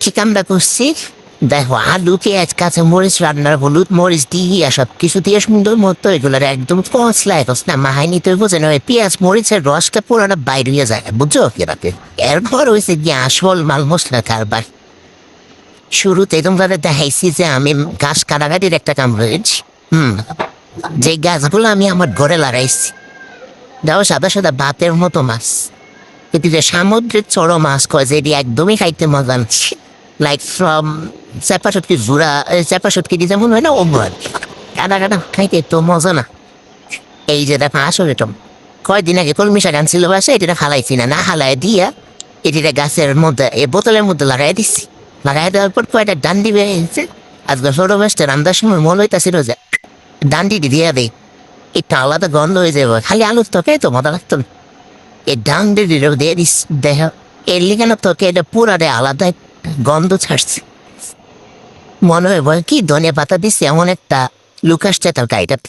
চিকেনটা করছি, দেখো আলু পেঁয়াজ কাঁচা মরিচ রান্নার হলুদ মরিচ দিয়ে সব কিছু দিয়ে সুন্দর মতো এগুলোর একদম কচলায় কচলা মাহাই নিতে বোঝে না, পেঁয়াজ মরিচের রসটা পুরোটা বাইর হয়ে যায়, বুঝছো কিরাতে? এরপর হয়েছে গিয়ে আসল মাল মশলা কারবার। শুরুতে তোমরা দেখাইছি যে আমি গাছ কাটাকাটির একটা কাম রয়েছি। যে গাছগুলো আমি আমার ঘরে লাগাইছি, দেখো সাদা সাদা ভাতের মতো মাছ, এদিকে সামুদ্রিক চড়ো মাছ কয় যে এটি একদমই খাইতে মজা নিচ্ছে, লাইক ফ্রম চেপা সটকি জুড়া, চেপা সটকি দিয়ে যেমন হয় না ওমর কাটা কাটা খাইতে তো মজা না। এই যে দেখো আসলে তো কয়দিন আগে কলমি শাক আনছিল বাসে, এটা ফালাইছি না, না হালায় দিয়া এটিটা গাছের মধ্যে এই বোতলের মধ্যে লাগাই দিচ্ছি। লাগাই দেওয়ার পর কয়টা ডান্ডি বেরিয়েছে, আজকে ছোটো মাছটা রান্নার সময় মনে হইতাছিল যে ডান্ডিটি দিয়ে দেয়, এটা আলাদা গন্ধ হয়ে যাবে, খালি আলুর তোকে তো মজা লাগতো না। এই ডান্ডিটিরও দিয়ে দিস, দেখ এর লিখান তোকে এটা পুরারে আলাদা গন্ধ ছাড়ছে। মনে হয় বল কি ধনে পাতা দিচ্ছে এমন একটা লুকাসছে তার গাড়িটাতে।